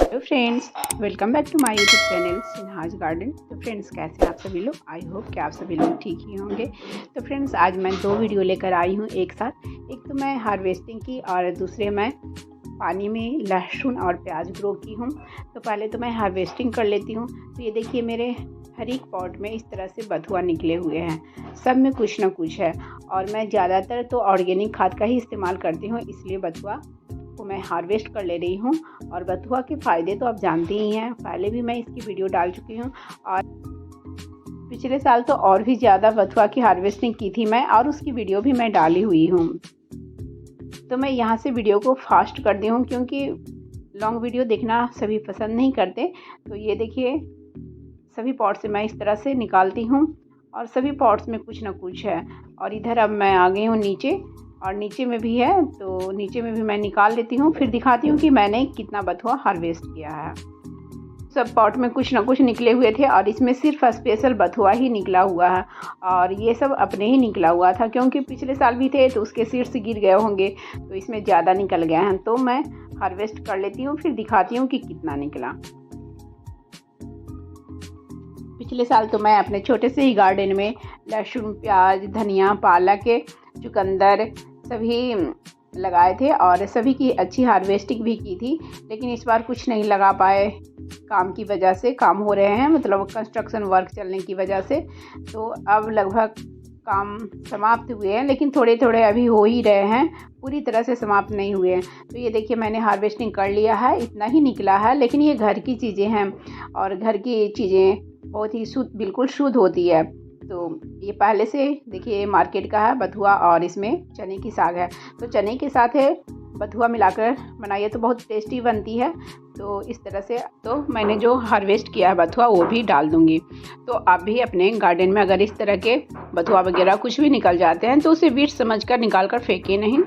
Hello friends, welcome back to my YouTube channel Sinha's garden. तो friends, कैसे हैं आप सभी लोग? आई होप कि आप सभी लोग ठीक ही होंगे। तो फ्रेंड्स, आज मैं दो वीडियो लेकर आई हूँ एक साथ। एक तो मैं हार्वेस्टिंग की और दूसरे मैं पानी में लहसुन और प्याज ग्रो की हूँ। तो पहले तो मैं हार्वेस्टिंग कर लेती हूँ। तो ये देखिए, मेरे हर एक पॉट में इस तरह से बथुआ निकले हुए हैं। सब में कुछ ना कुछ है और मैं ज़्यादातर तो ऑर्गेनिक खाद का ही इस्तेमाल करती हूँ, इसलिए बथुआ को मैं हार्वेस्ट कर ले रही हूँ। और बथुआ के फ़ायदे तो आप जानते ही हैं, पहले भी मैं इसकी वीडियो डाल चुकी हूँ और पिछले साल तो और भी ज़्यादा बथुआ की हार्वेस्टिंग की थी मैं, और उसकी वीडियो भी मैं डाली हुई हूँ। तो मैं यहाँ से वीडियो को फास्ट कर दी हूँ क्योंकि लॉन्ग वीडियो देखना सभी पसंद नहीं करते। तो ये देखिए, सभी पॉट से मैं इस तरह से निकालती हूँ और सभी पॉट्स में कुछ ना कुछ है। और इधर अब मैं आ गई हूँ नीचे, और नीचे में भी है, तो नीचे में भी मैं निकाल लेती हूँ, फिर दिखाती हूँ कि मैंने कितना बथुआ हार्वेस्ट किया है। सब पॉट में कुछ ना कुछ निकले हुए थे और इसमें सिर्फ स्पेशल बथुआ ही निकला हुआ है। और ये सब अपने ही निकला हुआ था क्योंकि पिछले साल भी थे तो उसके सीड्स गिर गए होंगे, तो इसमें ज़्यादा निकल गए हैं। तो मैं हार्वेस्ट कर लेती हूँ, फिर दिखाती हूँ कि कितना निकला। पिछले साल तो मैं अपने छोटे से ही गार्डन में लहसुन, प्याज, धनिया, पालक, चुकंदर सभी लगाए थे और सभी की अच्छी हार्वेस्टिंग भी की थी। लेकिन इस बार कुछ नहीं लगा पाए, काम की वजह से। काम हो रहे हैं, मतलब कंस्ट्रक्शन वर्क चलने की वजह से। तो अब लगभग काम समाप्त हुए हैं, लेकिन थोड़े थोड़े अभी हो ही रहे हैं, पूरी तरह से समाप्त नहीं हुए हैं। तो ये देखिए, मैंने हार्वेस्टिंग कर लिया है, इतना ही निकला है। लेकिन ये घर की चीज़ें हैं और घर की चीज़ें बहुत ही शुद्ध, बिल्कुल शुद्ध होती है। तो ये पहले से देखिए मार्केट का है बथुआ, और इसमें चने की साग है। तो चने के साथ है बथुआ मिलाकर बनाइए तो बहुत टेस्टी बनती है। तो इस तरह से तो मैंने जो हार्वेस्ट किया है बथुआ वो भी डाल दूँगी। तो आप भी अपने गार्डन में अगर इस तरह के बथुआ वगैरह कुछ भी निकल जाते हैं तो उसे बीट समझ कर निकाल कर फेंके नहीं।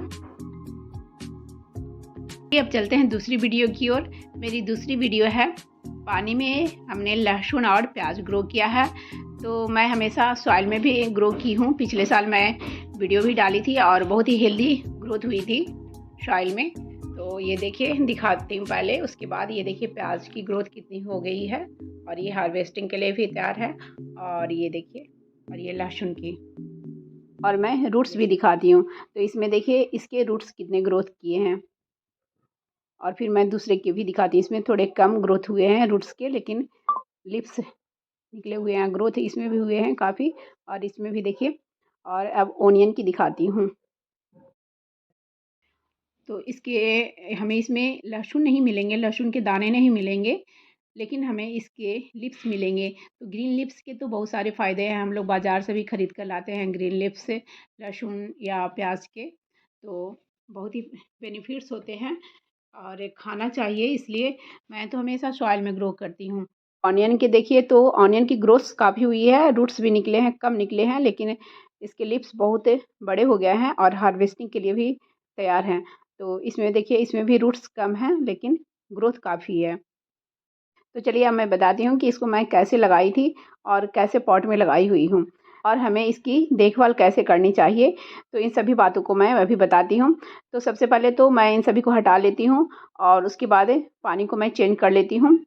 अब चलते हैं दूसरी वीडियो की ओर। मेरी दूसरी वीडियो है पानी में हमने लहसुन और प्याज ग्रो किया है। तो मैं हमेशा सॉइल में भी ग्रो की हूँ। पिछले साल मैं वीडियो भी डाली थी और बहुत ही हेल्दी ग्रोथ हुई थी सॉइल में। तो ये देखिए, दिखाती हूँ पहले, उसके बाद ये देखिए प्याज की ग्रोथ कितनी हो गई है और ये हार्वेस्टिंग के लिए भी तैयार है। और ये देखिए, और ये लहसुन की, और मैं रूट्स भी दिखाती हूँ। तो इसमें देखिए इसके रूट्स कितने ग्रोथ किए हैं, और फिर मैं दूसरे के भी दिखाती हूँ। इसमें थोड़े कम ग्रोथ हुए हैं रूट्स के, लेकिन लिप्स निकले हुए हैं, ग्रोथ इसमें भी हुए हैं काफ़ी। और इसमें भी देखिए। और अब ओनियन की दिखाती हूँ। तो इसके हमें इसमें लहसुन नहीं मिलेंगे, लहसुन के दाने नहीं मिलेंगे, लेकिन हमें इसके लिप्स मिलेंगे। तो ग्रीन लिप्स के तो बहुत सारे फ़ायदे हैं, हम लोग बाज़ार से भी ख़रीद कर लाते हैं ग्रीन लिप्स से, लहसुन या प्याज के। तो बहुत ही बेनिफिट्स होते हैं और खाना चाहिए, इसलिए मैं तो हमेशा सॉइल में ग्रो करती हूँ। ऑनियन के देखिए, तो ऑनियन की ग्रोथ काफ़ी हुई है, रूट्स भी निकले हैं, कम निकले हैं, लेकिन इसके लिप्स बहुत बड़े हो गए हैं और हार्वेस्टिंग के लिए भी तैयार हैं। तो इसमें देखिए, इसमें भी रूट्स कम हैं लेकिन ग्रोथ काफ़ी है। तो चलिए अब मैं बताती हूँ कि इसको मैं कैसे लगाई थी और कैसे पॉट में लगाई हुई हूँ, और हमें इसकी देखभाल कैसे करनी चाहिए। तो इन सभी बातों को मैं अभी बताती हूँ। तो सबसे पहले तो मैं इन सभी को हटा लेती हूँ और उसके बाद पानी को मैं चेंज कर लेती हूँ।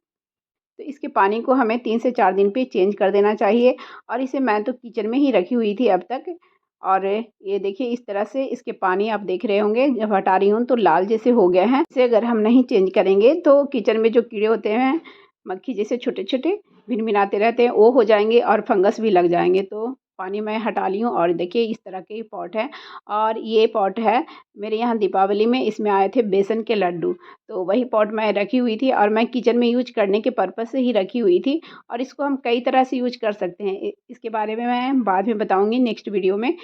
तो इसके पानी को हमें 3 से 4 दिन पे चेंज कर देना चाहिए। और इसे मैं तो किचन में ही रखी हुई थी अब तक। और ये देखिए, इस तरह से इसके पानी आप देख रहे होंगे, जब हटा रही हूँ तो लाल जैसे हो गए हैं। इसे अगर हम नहीं चेंज करेंगे तो किचन में जो कीड़े होते हैं, मक्खी जैसे छोटे छोटे भिनभिनाते रहते हैं, वो हो जाएंगे और फंगस भी लग जाएंगे। तो पानी मैं हटा ली हूँ। और देखिए, इस तरह के पॉट है। और ये पॉट है मेरे यहाँ दीपावली में, इसमें आए थे बेसन के लड्डू। तो वही पॉट मैं रखी हुई थी और मैं किचन में यूज करने के पर्पज़ से ही रखी हुई थी। और इसको हम कई तरह से यूज कर सकते हैं, इसके बारे में मैं बाद में बताऊंगी नेक्स्ट वीडियो में।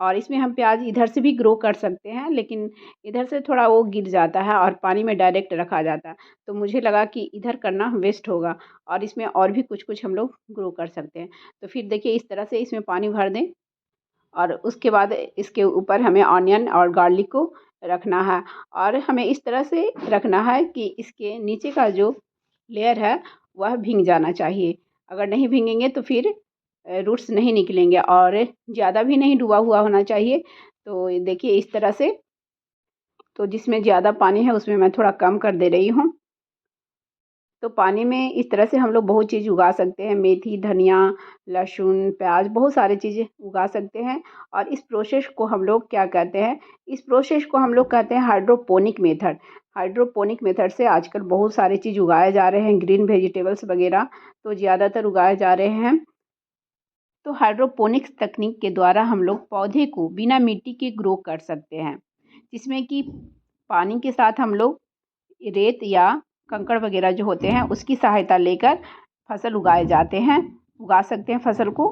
और इसमें हम प्याज इधर से भी ग्रो कर सकते हैं, लेकिन इधर से थोड़ा वो गिर जाता है और पानी में डायरेक्ट रखा जाता है। तो मुझे लगा कि इधर करना वेस्ट होगा, और इसमें और भी कुछ कुछ हम लोग ग्रो कर सकते हैं। तो फिर देखिए, इस तरह से इसमें पानी भर दें और उसके बाद इसके ऊपर हमें ऑनियन और गार्लिक को रखना है। और हमें इस तरह से रखना है कि इसके नीचे का जो लेयर है वह भीग जाना चाहिए। अगर नहीं भीगेंगे तो फिर रूट्स नहीं निकलेंगे, और ज़्यादा भी नहीं डूबा हुआ होना चाहिए। तो ये देखिए इस तरह से। तो जिसमें ज़्यादा पानी है उसमें मैं थोड़ा कम कर दे रही हूँ। तो पानी में इस तरह से हम लोग बहुत चीज़ उगा सकते हैं, मेथी, धनिया, लहसुन, प्याज, बहुत सारी चीज़ें उगा सकते हैं। और इस प्रोसेस को हम लोग क्या कहते हैं, इस प्रोसेस को हम लोग कहते हैं हाइड्रोपोनिक मेथड। हाइड्रोपोनिक मेथड से आजकल बहुत सारी चीज़ उगाए जा रहे हैं, ग्रीन वेजिटेबल्स वगैरह तो ज़्यादातर उगाए जा रहे हैं। तो हाइड्रोपोनिक्स तकनीक के द्वारा हम लोग पौधे को बिना मिट्टी के ग्रो कर सकते हैं, जिसमें कि पानी के साथ हम लोग रेत या कंकड़ वगैरह जो होते हैं उसकी सहायता लेकर फसल उगाए जाते हैं, उगा सकते हैं फसल को।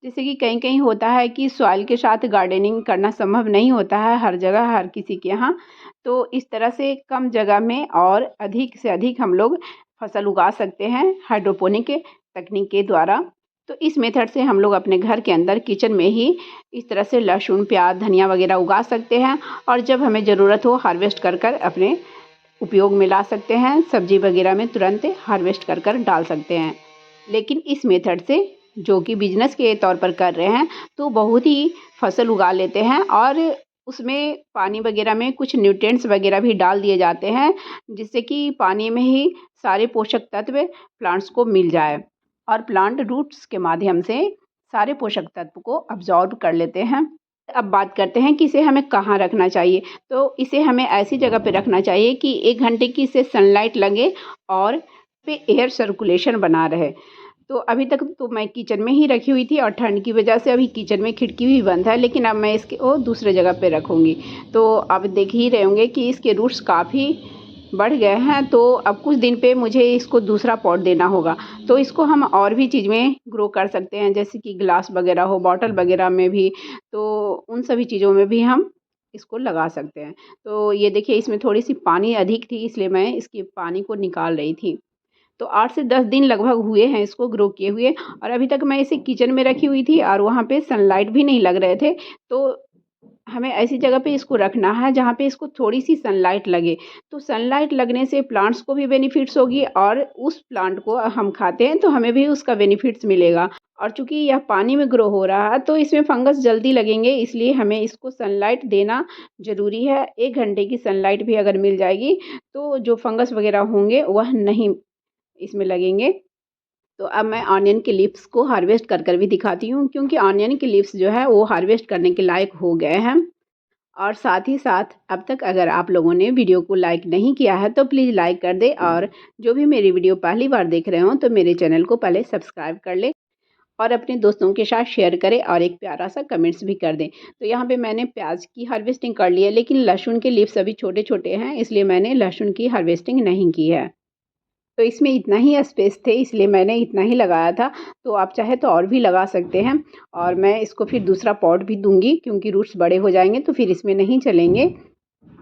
जैसे कि कहीं कहीं होता है कि सॉइल के साथ गार्डनिंग करना संभव नहीं होता है हर जगह हर किसी के यहाँ, तो इस तरह से कम जगह में और अधिक से अधिक हम लोग फसल उगा सकते हैं हाइड्रोपोनिक तकनीक के द्वारा। तो इस मेथड से हम लोग अपने घर के अंदर किचन में ही इस तरह से लहसुन, प्याज, धनिया वगैरह उगा सकते हैं और जब हमें ज़रूरत हो हार्वेस्ट कर कर अपने उपयोग में ला सकते हैं, सब्जी वगैरह में तुरंत हार्वेस्ट कर कर डाल सकते हैं। लेकिन इस मेथड से जो कि बिजनेस के तौर पर कर रहे हैं तो बहुत ही फसल उगा लेते हैं और उसमें पानी वगैरह में कुछ न्यूट्रिएंट्स वगैरह भी डाल दिए जाते हैं, जिससे कि पानी में ही सारे पोषक तत्व प्लांट्स को मिल जाए और प्लांट रूट्स के माध्यम से सारे पोषक तत्व को अब्जॉर्ब कर लेते हैं। अब बात करते हैं कि इसे हमें कहाँ रखना चाहिए। तो इसे हमें ऐसी जगह पे रखना चाहिए कि 1 घंटे की इसे सनलाइट लगे और पे एयर सर्कुलेशन बना रहे। तो अभी तक तो मैं किचन में ही रखी हुई थी और ठंड की वजह से अभी किचन में खिड़की भी बंद है, लेकिन अब मैं इसके दूसरे जगह पे रखूँगी। तो अब देख ही रहे होंगे कि इसके रूट्स काफ़ी बढ़ गए हैं, तो अब कुछ दिन पे मुझे इसको दूसरा पॉट देना होगा। तो इसको हम और भी चीज़ में ग्रो कर सकते हैं, जैसे कि ग्लास वगैरह हो, बॉटल वगैरह में भी, तो उन सभी चीज़ों में भी हम इसको लगा सकते हैं। तो ये देखिए इसमें थोड़ी-सी पानी अधिक थी इसलिए मैं इसके पानी को निकाल रही थी। तो 8 से 10 दिन लगभग हुए हैं इसको ग्रो किए हुए और अभी तक मैं इसे किचन में रखी हुई थी और वहाँ पे सनलाइट भी नहीं लग रहे थे। तो हमें ऐसी जगह पे इसको रखना है जहाँ पे इसको थोड़ी-सी सनलाइट लगे। तो सनलाइट लगने से प्लांट्स को भी बेनिफिट्स होगी और उस प्लांट को हम खाते हैं तो हमें भी उसका बेनिफिट्स मिलेगा। और चूँकि यह पानी में ग्रो हो रहा है तो इसमें फंगस जल्दी लगेंगे, इसलिए हमें इसको सनलाइट देना ज़रूरी है। 1 घंटे की सनलाइट भी अगर मिल जाएगी तो जो फंगस वगैरह होंगे वह नहीं इसमें लगेंगे। तो अब मैं ऑनियन के लीव्स को हार्वेस्ट कर कर भी दिखाती हूँ, क्योंकि ऑनियन के लीव्स जो है वो हार्वेस्ट करने के लायक हो गए हैं। और साथ ही साथ अब तक अगर आप लोगों ने वीडियो को लाइक नहीं किया है तो प्लीज़ लाइक कर दें और जो भी मेरी वीडियो पहली बार देख रहे हों तो मेरे चैनल को पहले सब्सक्राइब कर लें और अपने दोस्तों के साथ शेयर करें और एक प्यारा सा कमेंट्स भी कर दें। तो यहाँ पे मैंने प्याज की हार्वेस्टिंग कर ली है, लेकिन लहसुन के लीव्स अभी छोटे-छोटे हैं, इसलिए मैंने लहसुन की हार्वेस्टिंग नहीं की है। तो इसमें इतना ही स्पेस थे इसलिए मैंने इतना ही लगाया था, तो आप चाहे तो और भी लगा सकते हैं। और मैं इसको फिर दूसरा पॉट भी दूँगी क्योंकि रूट्स बड़े हो जाएँगे तो फिर इसमें नहीं चलेंगे।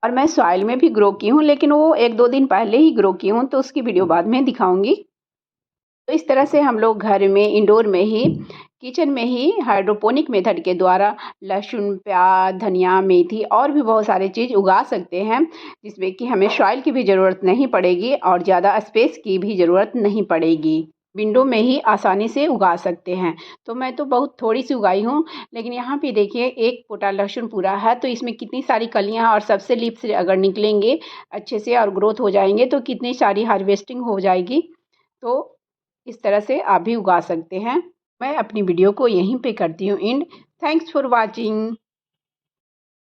और मैं सॉइल में भी ग्रो की हूँ, लेकिन वो 1-2 दिन पहले ही ग्रो की हूँ, तो उसकी वीडियो बाद में दिखाऊँगी। तो इस तरह से हम लोग घर में इंडोर में ही किचन में ही हाइड्रोपोनिक मेथड के द्वारा लहसुन, प्याज, धनिया, मेथी और भी बहुत सारी चीज़ उगा सकते हैं, जिसमें कि हमें सॉइल की भी ज़रूरत नहीं पड़ेगी और ज़्यादा स्पेस की भी ज़रूरत नहीं पड़ेगी। विंडो में ही आसानी से उगा सकते हैं। तो मैं तो बहुत थोड़ी-सी उगाई हूँ, लेकिन यहाँ पे देखिए 1 पोटा लहसुन पूरा है, तो इसमें कितनी सारी कलियाँ और सबसे लीव्स अगर निकलेंगे अच्छे से और ग्रोथ हो जाएँगे, तो कितनी सारी हार्वेस्टिंग हो जाएगी। तो इस तरह से आप भी उगा सकते हैं। मैं अपनी वीडियो को यहीं पे करती हूँ एंड। Thanks for watching.